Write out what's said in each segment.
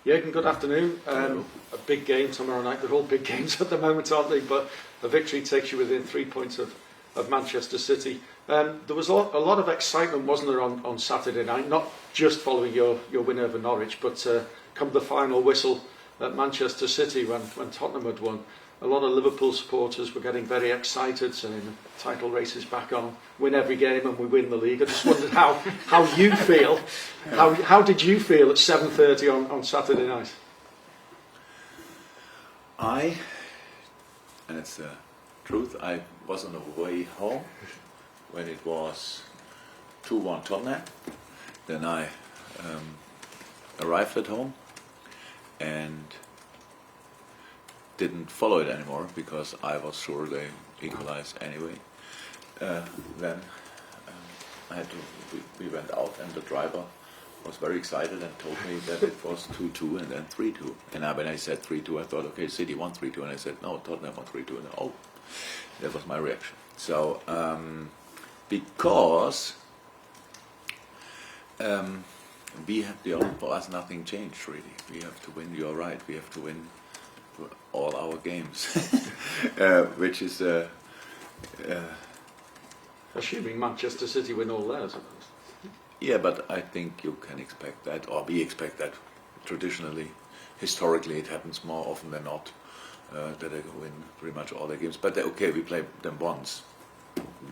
Jurgen, good afternoon. A big game tomorrow night. They're all big games at the moment, aren't they? But a victory takes you within 3 points of Manchester City. There was a lot of excitement, wasn't there, on Saturday night? Not just following your win over Norwich, but come the final whistle at Manchester City when Tottenham had won. A lot of Liverpool supporters were getting very excited, saying the title race is back on, win every game and we win the league. I just wondered how you feel. How did you feel at 7:30 on Saturday night? And it's the truth, I was on the way home when it was 2-1 Tottenham. Then I arrived at home and didn't follow it anymore because I was sure they equalized anyway. Then we went out and the driver was very excited and told me that it was 2-2 and then 3-2. And when I said 3-2, I thought, okay, City won 3-2, and I said, no, Tottenham won 3-2. And oh, that was my reaction. So because we have for us nothing changed really. We have to win. You're right. We have to win all our games, which is assuming Manchester City win all theirs. Yeah, but I think you can expect that, or we expect that. Traditionally, historically, it happens more often than not that they win pretty much all their games. But okay, we play them once.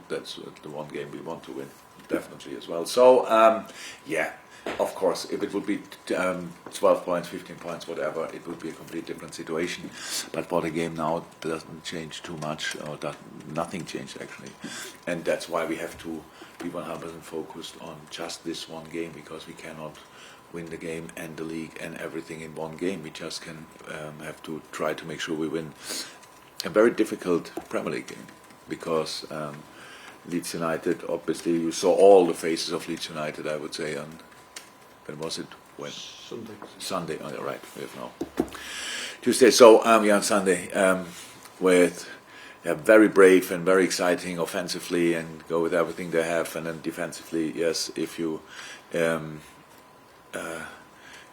That's the one game we want to win, definitely as well. So yeah. Of course, if it would be 12 points, 15 points, whatever, it would be a completely different situation. But for the game now, it doesn't change too much, or nothing changed actually. And that's why we have to be 100% focused on just this one game, because we cannot win the game and the league and everything in one game. We just can have to try to make sure we win a very difficult Premier League game, because Leeds United, obviously, you saw all the faces of Leeds United, I would say, on... When was it? When? Sunday. Oh, right. We have now Tuesday. So on Sunday with very brave and very exciting offensively, and go with everything they have, and then defensively, yes, if you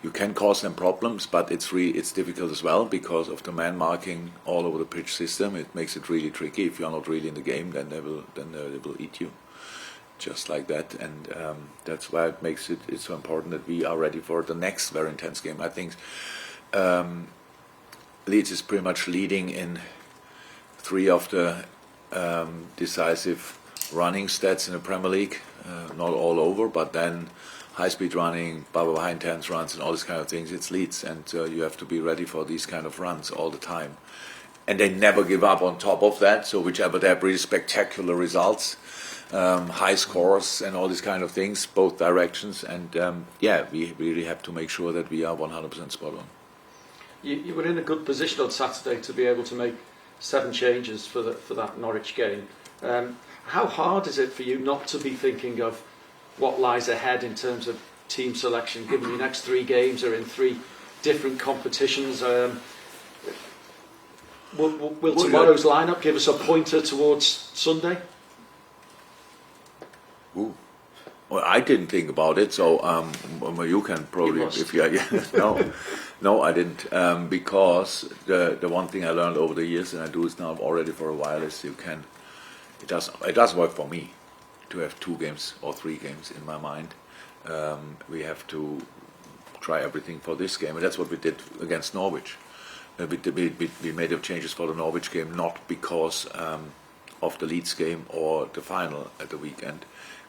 you can cause them problems, but it's difficult as well because of the man marking all over the pitch system. It makes it really tricky. If you're not really in the game, then they will eat you. Just like that, and that's why it makes it's so important that we are ready for the next very intense game. I think Leeds is pretty much leading in 3 of the decisive running stats in the Premier League, not all over, but then high-speed running, high intense runs, and all these kind of things. It's Leeds, and you have to be ready for these kind of runs all the time. And they never give up on top of that, so whichever they have really spectacular results, high scores and all these kind of things, both directions, and yeah, we really have to make sure that we are 100% spot on. You were in a good position on Saturday to be able to make 7 changes for that Norwich game. How hard is it for you not to be thinking of what lies ahead in terms of team selection, given your next 3 games are in 3 different competitions? Will tomorrow's lineup give us a pointer towards Sunday? Ooh. Well, I didn't think about it, so well, you can probably. No, I didn't, because the one thing I learned over the years, and I do it now already for a while, is it does work for me to have 2 games or 3 games in my mind. We have to try everything for this game, and that's what we did against Norwich. We made the changes for the Norwich game not because of the Leeds game or the final at the weekend.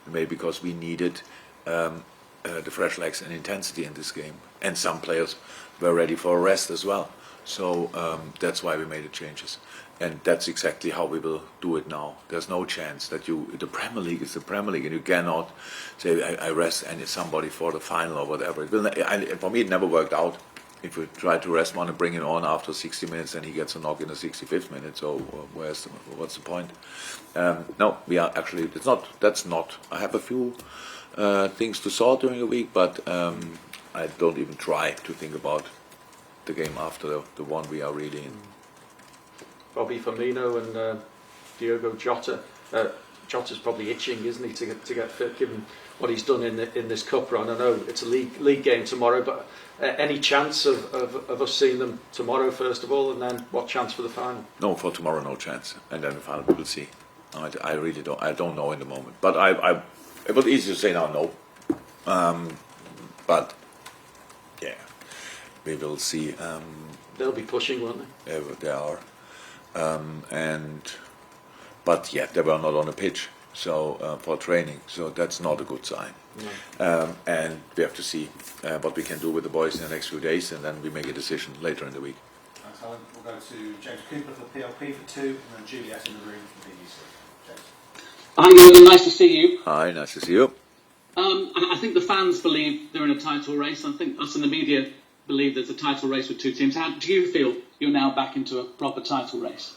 Maybe because we needed the fresh legs and intensity in this game, and some players were ready for a rest as well. So that's why we made the changes, and that's exactly how we will do it now. There's no chance that the Premier League is the Premier League, and you cannot say I rest somebody for the final or whatever. For me, it never worked out. If we try to rest one and bring him on after 60 minutes, and he gets a knock in the 65th minute, so what's the point? No, we are actually. That's not. I have a few things to sort during the week, but I don't even try to think about the game after the one we are really in. Bobby Firmino and Diogo Jota. Jota's probably itching, isn't he, to get fit, given what he's done in this cup run. I know it's a league game tomorrow, but any chance of us seeing them tomorrow first of all, and then what chance for the final? No, for tomorrow, no chance, and then the final we will see. I really don't. I don't know in the moment, but it was easy to say now, no. But yeah, we will see. They'll be pushing, won't they? They are, but yeah, they were not on the pitch, so for training, so that's not a good sign. No. And we have to see what we can do with the boys in the next few days, and then we make a decision later in the week. Thanks, Alan. We'll go to James Cooper for PLP for 2, and then Juliet in the room for BBC. James. Hi, Jurgen. Nice to see you. Hi, nice to see you. I think the fans believe they're in a title race. I think us in the media believe there's a title race with 2 teams. How do you feel you're now back into a proper title race?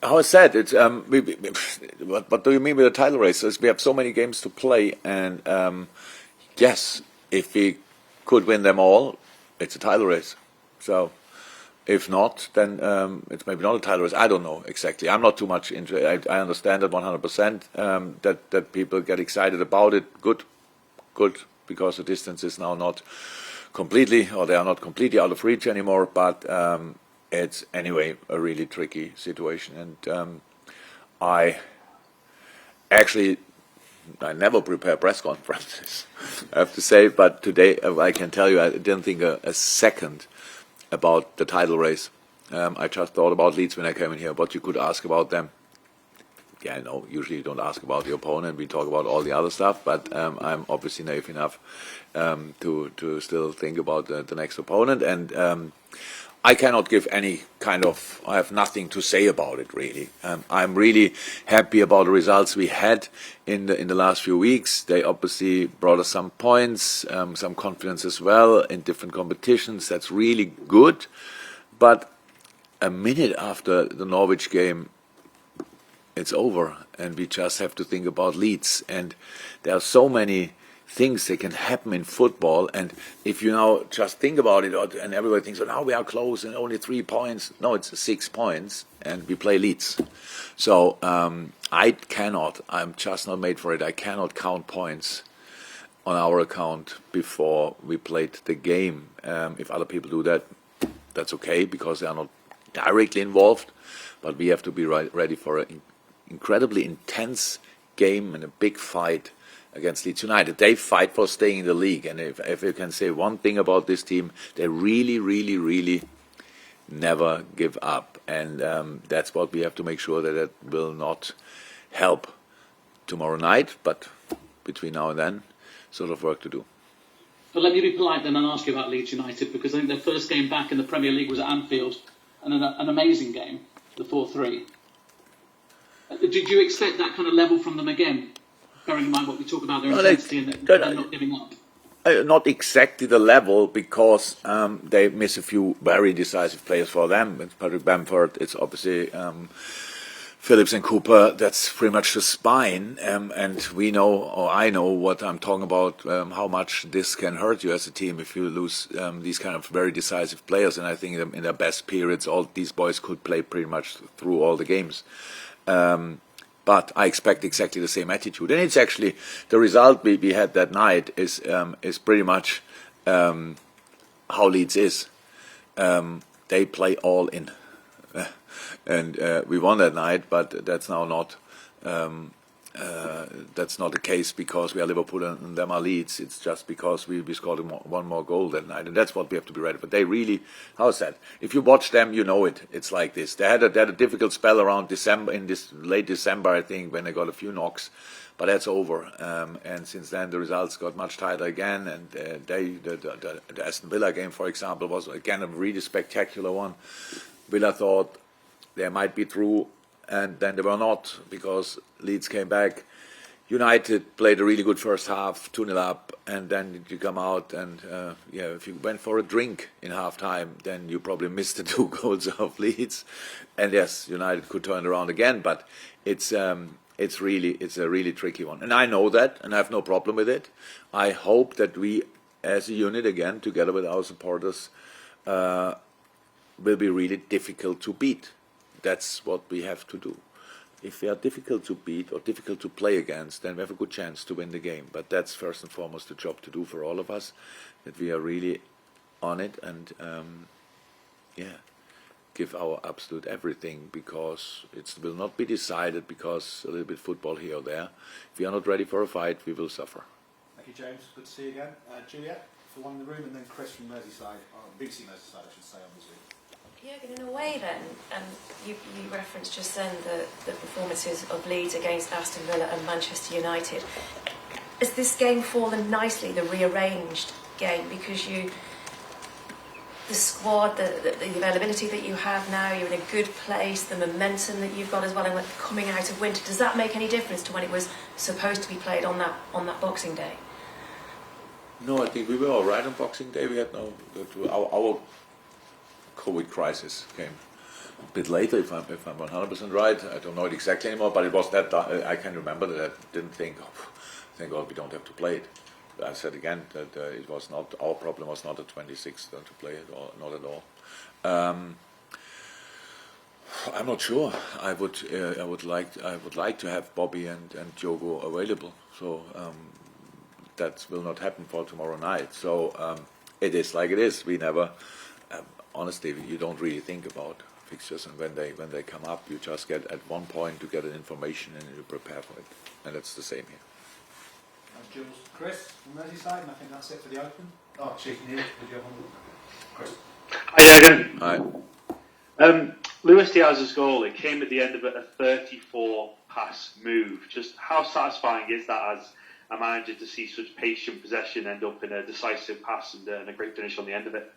How I said, it's what do you mean with a title race? We have so many games to play, and yes, if we could win them all, it's a title race. So if not, then it's maybe not a title race. I don't know exactly. I'm not too much into it. I understand that 100%. That people get excited about it. Good, because the distance is now not completely, or they are not completely out of reach anymore. But it's anyway a really tricky situation, and I never prepare press conferences, I have to say, but today I can tell you I didn't think a second about the title race. I just thought about Leeds when I came in here, but you could ask about them. Yeah, I know, usually you don't ask about the opponent, we talk about all the other stuff, but I'm obviously naive enough to still think about the next opponent, and I cannot give any kind of, I have nothing to say about it really. I'm really happy about the results we had in the last few weeks. They obviously brought us some points, some confidence as well in different competitions. That's really good. But a minute after the Norwich game, it's over, and we just have to think about Leeds. And there are so many things that can happen in football, and if you now just think about it, and everybody thinks, oh, now we are close and only 3 points. No, it's 6 points, and we play Leeds. So I'm just not made for it. I cannot count points on our account before we played the game. If other people do that, that's okay, because they are not directly involved, but we have to be ready for an incredibly intense game and a big fight against Leeds United. They fight for staying in the league, and if you can say one thing about this team, they really, really, really never give up, and that's what we have to make sure that it will not help tomorrow night, but between now and then, sort of work to do. But let me be polite then and ask you about Leeds United, because I think their first game back in the Premier League was at Anfield, and an amazing game, the 4-3. Did you expect that kind of level from them again? Bearing in mind what we talk about, their intensity and not giving up. Not exactly the level, because they miss a few very decisive players for them. It's Patrick Bamford, it's obviously Phillips and Cooper. That's pretty much the spine, and we know, or I know what I'm talking about, how much this can hurt you as a team if you lose these kind of very decisive players. And I think in their best periods, all these boys could play pretty much through all the games. But I expect exactly the same attitude, and it's actually the result we had that night is pretty much how Leeds is. They play all in, and we won that night. But that's now not that's not the case because we are Liverpool and them are Leeds. It's just because we scored one more goal that night, and that's what we have to be ready for. They really, how's that? If you watch them, you know it. It's like this. They had a difficult spell around December, in this late December, I think, when they got a few knocks, but that's over. And since then, the results got much tighter again. And the Aston Villa game, for example, was again a really spectacular one. Villa thought they might be through, and then they were not, because Leeds came back. United played a really good first half, 2-0 up, and then you come out and if you went for a drink in half-time, then you probably missed the 2 goals of Leeds. And yes, United could turn around again, but it's a really tricky one. And I know that, and I have no problem with it. I hope that we, as a unit again, together with our supporters, will be really difficult to beat. that's what we have to do. If we are difficult to beat or difficult to play against, then we have a good chance to win the game. But that's first and foremost the job to do for all of us, that we are really on it and give our absolute everything, because it will not be decided because a little bit football here or there. If we are not ready for a fight, we will suffer. Thank you, James. Good to see you again. Juliet, for one in the room, and then Chris from Merseyside, or BBC Merseyside, I should say, on the Zoom. Jurgen, in a way then, you referenced just then the performances of Leeds against Aston Villa and Manchester United. Has this game fallen nicely, the rearranged game, because the squad, the availability that you have now, you're in a good place, the momentum that you've got as well, and coming out of winter, does that make any difference to when it was supposed to be played on that Boxing Day? No, I think we were all right on Boxing Day. We had our COVID crisis came a bit later, if I'm 100% right. I don't know it exactly anymore, but it was that I can remember that I didn't think, thank God we don't have to play it. I said again that it was not our problem. Was not the 26th to play it, or not at all. I'm not sure. I would like to have Bobby and Diogo available. So that will not happen for tomorrow night. So it is like it is. We never. Honestly, you don't really think about fixtures, and when they come up, you just get at one point to get an information and you prepare for it, and that's the same here. Jules, Chris from Merseyside, and I think that's it for the Open. Oh, Chicken here, would you have one? Chris. Hi, Jurgen. Hi. Luis Diaz's goal, it came at the end of a 34-pass move. Just how satisfying is that as a manager to see such patient possession end up in a decisive pass and a great finish on the end of it?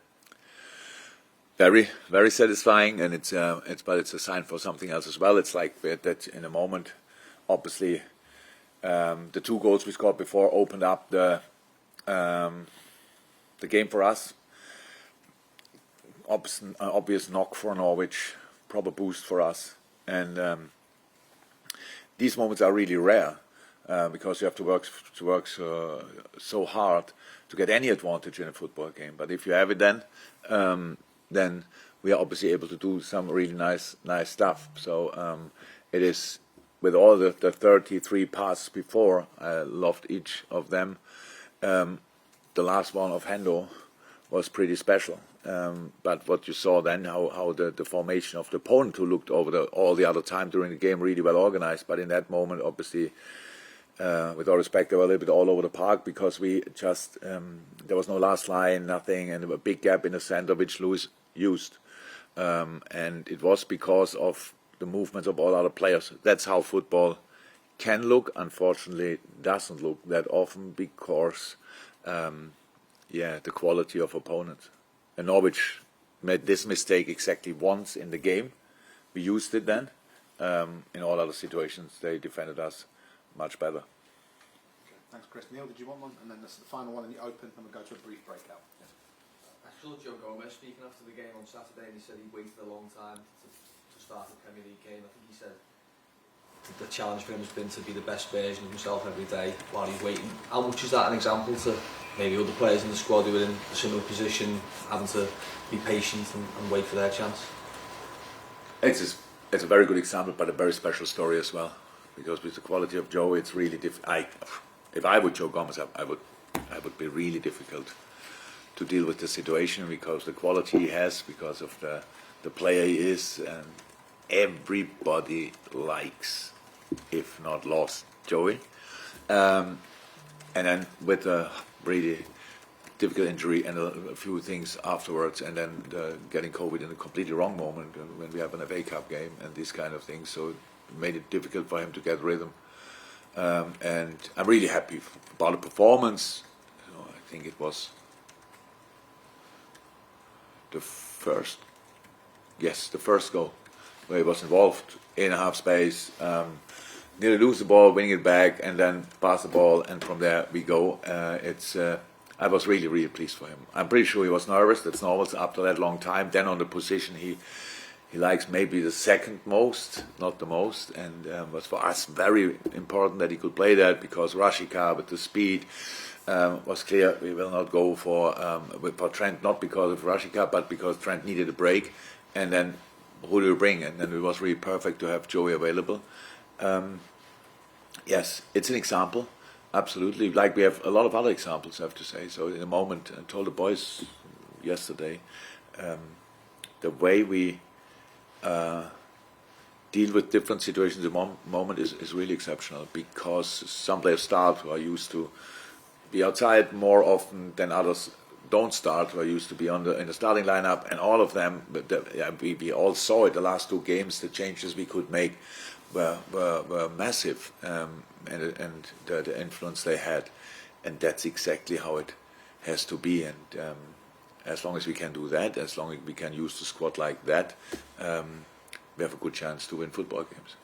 Very, very satisfying, and it's a sign for something else as well. It's like that in a moment, obviously, the two goals we scored before opened up the game for us. Obvious knock for Norwich, proper boost for us, and these moments are really rare because you have to work so hard to get any advantage in a football game. But if you have it, then we are obviously able to do some really nice stuff. So it is, with all the 33 passes before, I loved each of them. The last one of Hendo was pretty special. But what you saw then, how the formation of the opponent, who looked over all the other time during the game, really well organized. But in that moment, obviously, with all respect, they were a little bit all over the park, because we just, there was no last line, nothing, and a big gap in the center, which Luis used. And it was because of the movements of all other players. That's how football can look. Unfortunately, doesn't look that often, because, the quality of opponents. And Norwich made this mistake exactly once in the game. We used it then. In all other situations, they defended us much better. Okay, thanks, Chris. Neil, did you want one? And then this is the final one in the Open, and we'll go to a brief breakout. Yeah. I saw Joe Gomez speaking after the game on Saturday, and he said he waited a long time to start the Premier League game. I think he said the challenge for him has been to be the best version of himself every day while he's waiting. How much is that an example to maybe other players in the squad who are in a similar position, having to be patient and wait for their chance? It's a very good example, but a very special story as well. Because with the quality of Joe, it's really difficult. If I were Joe Gomez, I would be really difficult to deal with the situation, because the quality he has, because of the player he is, and everybody likes, if not lost, Joey. And then with a really difficult injury and a few things afterwards, and then getting COVID in a completely wrong moment when we have an FA Cup game and these kind of things. So it made it difficult for him to get rhythm. And I'm really happy about the performance. I think it was the first goal, where he was involved in a half space, nearly lose the ball, winning it back, and then pass the ball, and from there we go. I was really, really pleased for him. I'm pretty sure he was nervous. That's normal after that long time. Then on the position he likes maybe the second most, not the most, and was for us very important that he could play that, because Rashika with the speed was clear we will not go for Trent, not because of Rashika, but because Trent needed a break. And then who do you bring? And then it was really perfect to have Joey available. Yes, it's an example, absolutely. Like we have a lot of other examples, I have to say. So in a moment, I told the boys yesterday, the way we deal with different situations at the moment is really exceptional, because some players start who are used to be outside more often than others don't start, who are used to be in the starting lineup, and all of them, we all saw it the last 2 games, the changes we could make were massive, and the influence they had, and that's exactly how it has to be. And as long as we can do that, as long as we can use the squad like that, we have a good chance to win football games.